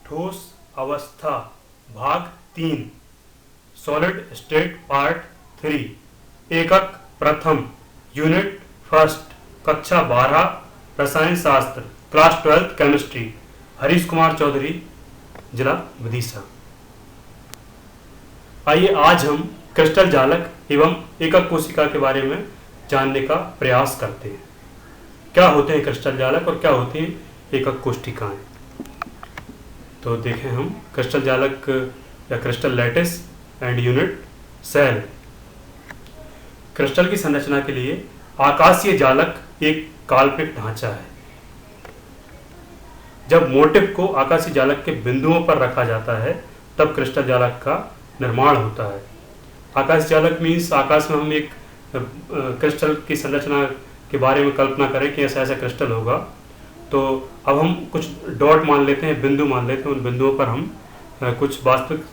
ठोस अवस्था भाग 3 सॉलिड स्टेट पार्ट 3 एकक प्रथम यूनिट फर्स्ट कक्षा 12 रसायन शास्त्र क्लास 12 केमिस्ट्री हरीश कुमार चौधरी जिला विदिशा। आइए आज हम क्रिस्टल जालक एवं एकक कोशिका के बारे में जानने का प्रयास करते हैं। क्या होते हैं क्रिस्टल जालक और क्या होती हैं एकक कोशिकाएं। तो देखें हम क्रिस्टल जालक या crystal lattice and unit cell. Crystal की संरचना के लिए आकाशीय जालक एक काल्पनिक ढांचा है। जब मोटिफ को आकाशीय जालक के बिंदुओं पर रखा जाता है तब क्रिस्टल जालक का निर्माण होता है। आकाशीय जालक मीन्स आकाश में हम एक क्रिस्टल की संरचना के बारे में कल्पना करें कि ऐसा ऐसा क्रिस्टल होगा, तो अब हम कुछ डॉट मान लेते हैं, बिंदु मान लेते हैं। उन बिंदुओं पर हम कुछ वास्तविक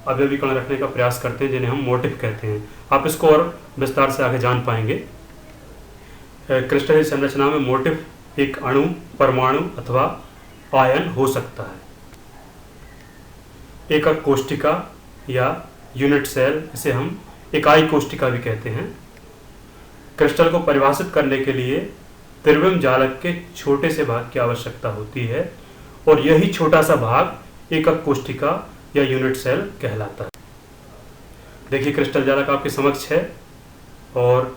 अवयवी कण रखने का प्रयास करते हैं जिन्हें हम मोटिफ कहते हैं। आप इसको और विस्तार से आगे जान पाएंगे। क्रिस्टल की संरचना में मोटिफ एक अणु, परमाणु अथवा आयन हो सकता है। एकक कोशिका या यूनिट सेल, इसे हम इकाई कोशिका भी कहते हैं। क्रिस्टल को परिभाषित करने के लिए त्रिविम जालक के छोटे से भाग की आवश्यकता होती है और यही छोटा सा भाग एकक कोशिका या यूनिट सेल कहलाता है। देखिए क्रिस्टल जालक आपके समक्ष है और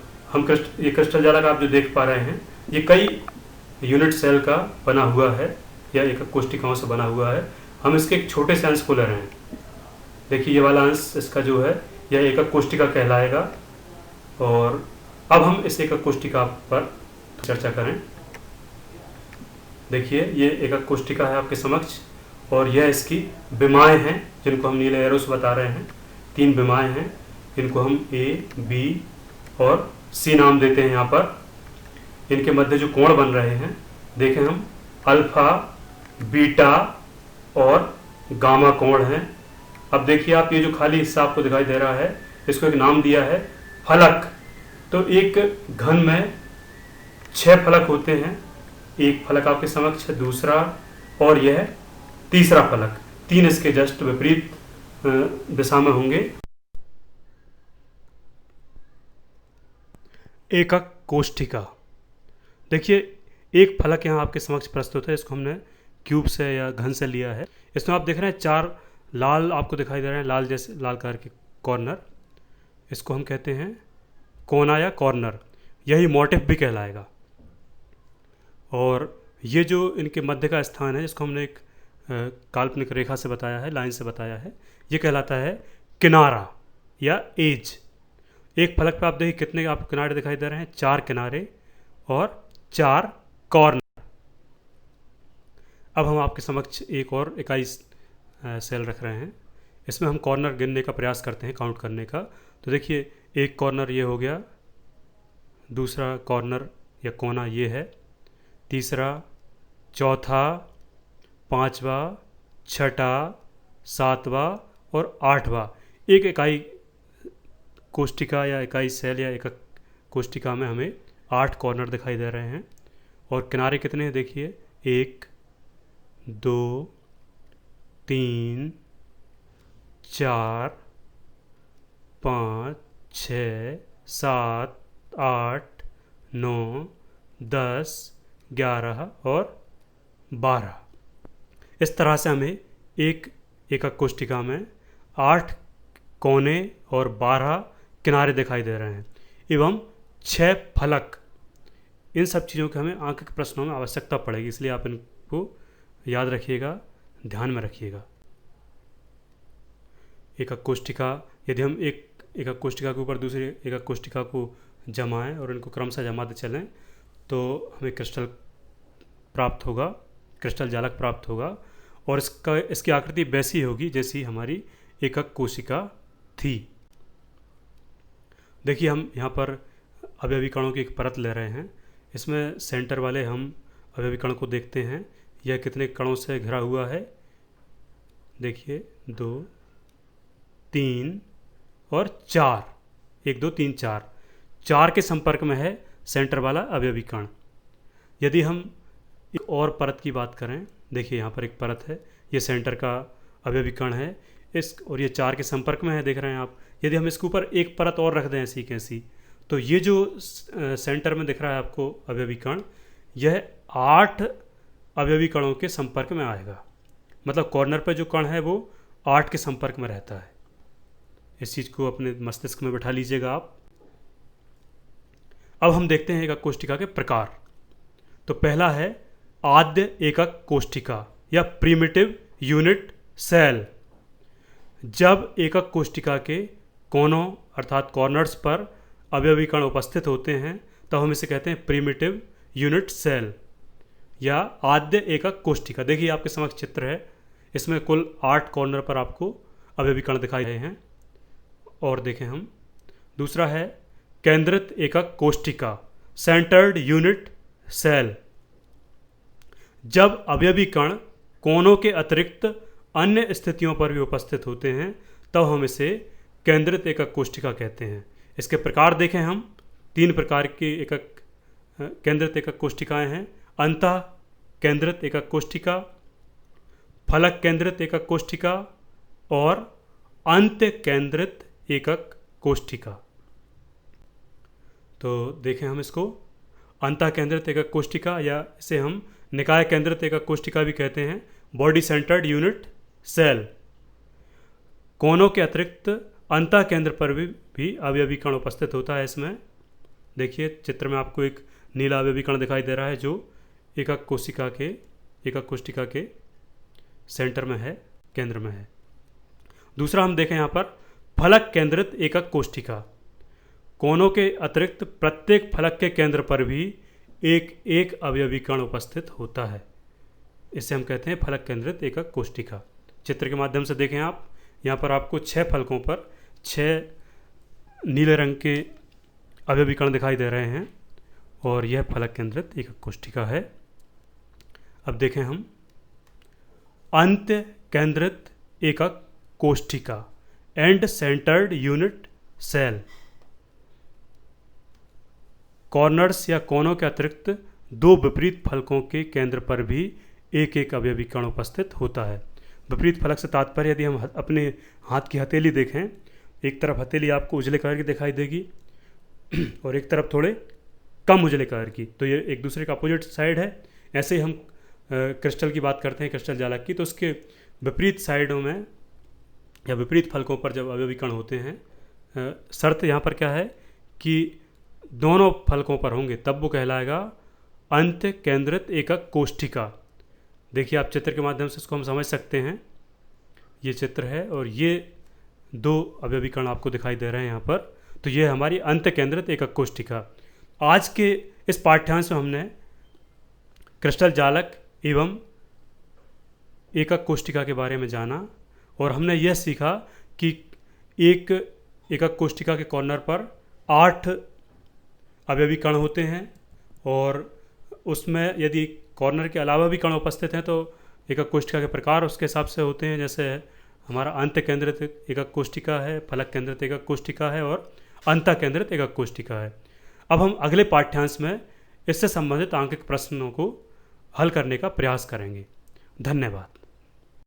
ये क्रिस्टल जालक आप जो देख पा रहे हैं ये कई यूनिट सेल का बना हुआ है या एकक कोशिकाओं से बना हुआ है। हम इसके एक छोटे से अंश को ले रहे हैं। देखिए ये वाला अंश इसका जो है यह एकक कोशिका कहलाएगा। और अब हम इस एकक कोशिका पर चर्चा करें। देखिए ये एकक कोशिका है आपके समक्ष और यह इसकी विमाएँ हैं जिनको हम नीले एरो से बता रहे हैं। 3 विमाएँ हैं, इनको हम ए, बी और सी नाम देते हैं। यहाँ पर इनके मध्य जो कोण बन रहे हैं देखें हम अल्फा, बीटा और गामा कोण हैं। अब देखिए आप ये जो खाली हिस्सा आपको दिखाई दे रहा है इसको एक नाम दिया है फलक। तो एक घन में 6 फलक होते हैं। एक फलक आपके समक्ष है, दूसरा और यह तीसरा फलक। 3 इसके जस्ट विपरीत दिशा में होंगे। एकक कोशिका, देखिए एक फलक यहाँ आपके समक्ष प्रस्तुत है। इसको हमने क्यूब से या घन से लिया है। इसमें आप देख रहे हैं 4 लाल आपको दिखाई दे रहे हैं, लाल जैसे लाल कलर के कॉर्नर। इसको हम कहते हैं कोना या कॉर्नर। यही मोटिफ भी कहलाएगा। और ये जो इनके मध्य का स्थान है जिसको हमने एक काल्पनिक रेखा से बताया है, लाइन से बताया है, ये कहलाता है किनारा या एज। एक फलक पे आप देखिए कितने आपको किनारे दिखाई दे रहे हैं, 4 किनारे और 4 कॉर्नर। अब हम आपके समक्ष एक और इकाई सेल रख रहे हैं। इसमें हम कॉर्नर गिनने का प्रयास करते हैं, काउंट करने का। तो देखिए एक कॉर्नर ये हो गया, दूसरा कॉर्नर या कोना ये है, तीसरा, चौथा, 5वां, 6वां, 7वां और 8वां। एक इकाई कोशिका या इकाई सेल या एकक कोशिका में हमें 8 कॉर्नर दिखाई दे रहे हैं। और किनारे कितने हैं देखिए, 1, 2, 3, 4, 5, 6, 7, 8, 9, 10, 11 और 12। इस तरह से हमें एक एकक कोशिका में 8 कोने और 12 किनारे दिखाई दे रहे हैं एवं 6 फलक। इन सब चीज़ों की हमें अंक के प्रश्नों में आवश्यकता पड़ेगी, इसलिए आप इनको याद रखिएगा, ध्यान में रखिएगा। एकक कोशिका, यदि हम एक एकक कोशिका के ऊपर दूसरी एकक कोशिका को जमाएं और इनको क्रमशः जमाते चलें तो हमें क्रिस्टल प्राप्त होगा, क्रिस्टल जालक प्राप्त होगा। और इसकी आकृति वैसी होगी जैसी हमारी एकक कोशिका थी। देखिए हम यहाँ पर अवयवी कणों की एक परत ले रहे हैं। इसमें सेंटर वाले हम अवयवी कण को देखते हैं, यह कितने कणों से घिरा हुआ है। देखिए 2, 3 और 4, 1, 2, 3, 4 के संपर्क में है सेंटर वाला अवयवी कण। यदि हम एक और परत की बात करें, देखिए यहाँ पर एक परत है, ये सेंटर का अवयवी कण है और ये 4 के संपर्क में है, देख रहे हैं आप। यदि हम इसके ऊपर एक परत और रख दें ऐसी कैसी, तो ये जो सेंटर में दिख रहा है आपको अवयवी कण, यह 8 अवयवी कणों के संपर्क में आएगा। मतलब कॉर्नर पर जो कण है वो 8 के संपर्क में रहता है। इस चीज़ को अपने मस्तिष्क में बैठा लीजिएगा आप। अब हम देखते हैं एकक कोशिका के प्रकार। तो पहला है आद्य एकक कोशिका या प्रिमिटिव यूनिट सेल। जब एकक कोशिका के कोनों अर्थात कॉर्नर्स पर अवयवी कण उपस्थित होते हैं तब हम इसे कहते हैं प्रिमिटिव यूनिट सेल या आद्य एकक कोशिका। देखिए आपके समक्ष चित्र है, इसमें कुल 8 कॉर्नर पर आपको अवयवी कण दिखाई दे रहे हैं। और देखें हम, दूसरा है केंद्रित एकक कोशिका सेंटर्ड यूनिट सेल। जब अवयवी कण कोनों के अतिरिक्त अन्य स्थितियों पर भी उपस्थित होते हैं तब हम इसे केंद्रित एकक कोशिका कहते हैं। इसके प्रकार देखें हम, 3 प्रकार की केंद्रित एकक कोशिकाएं हैं। अंतः केंद्रित एकक कोशिका, फलक केंद्रित एकक कोशिका और अंत्य केंद्रित एकक कोशिका। तो देखें हम इसको, अंतः केंद्रित एकक कोशिका या इसे हम निकाय केंद्रित एकक कोशिका भी कहते हैं, बॉडी सेंटर्ड यूनिट सेल। कोनों के अतिरिक्त अंतः केंद्र पर भी अवयवी कण उपस्थित होता है इसमें। देखिए चित्र में आपको एक नीला अवयवी कण दिखाई दे रहा है जो एकक कोशिका के सेंटर में है, केंद्र में है। दूसरा हम देखें यहाँ पर फलक केंद्रित एकक कोशिका। कोनों के अतिरिक्त प्रत्येक फलक के केंद्र पर भी एक अवयवी कण उपस्थित होता है, इसे हम कहते हैं फलक केंद्रित एकक कोशिका। चित्र के माध्यम से देखें आप, यहाँ पर आपको 6 फलकों पर 6 नीले रंग के अवयवी कण दिखाई दे रहे हैं और यह फलक केंद्रित एकक कोशिका है। अब देखें हम अंत्य केंद्रित एकक कोशिका end centred unit cell. Corners या कोनों के अतिरिक्त 2 विपरीत फलकों के केंद्र पर भी एक अवयवी कण उपस्थित होता है। विपरीत फलक से तात्पर्य, यदि हम अपने हाथ की हथेली देखें, एक तरफ हथेली आपको उजले कलर की दिखाई देगी और एक तरफ थोड़े कम उजले कलर की, तो ये एक दूसरे का अपोजिट साइड है। ऐसे ही हम क्रिस्टल की बात करते हैं, क्रिस्टल जालक की, तो उसके विपरीत साइडों में या विपरीत फलकों पर जब अवयवी कण होते हैं, शर्त यहाँ पर क्या है कि दोनों फलकों पर होंगे तब वो कहलाएगा अंत्य केंद्रित एकक कोशिका। देखिए आप चित्र के माध्यम से इसको हम समझ सकते हैं। ये चित्र है और ये 2 अवयवी कण आपको दिखाई दे रहे हैं यहाँ पर, तो ये हमारी अंत्य केंद्रित एकक कोशिका। आज के इस पाठ्यांश में हमने क्रिस्टल जालक एवं एकक कोशिका के बारे में जाना और हमने यह सीखा कि एक एकक कोशिका के कॉर्नर पर 8 अवयवी कण होते हैं और उसमें यदि कॉर्नर के अलावा भी कण उपस्थित हैं तो एकक कोशिका के प्रकार उसके हिसाब से होते हैं। जैसे हमारा अंत्य केंद्रित एकक कोशिका है, फलक केंद्रित एकक कोशिका है और अंतः केंद्रित एकक कोशिका है। अब हम अगले पाठ्यांश में इससे संबंधित आंकिक प्रश्नों को हल करने का प्रयास करेंगे। धन्यवाद।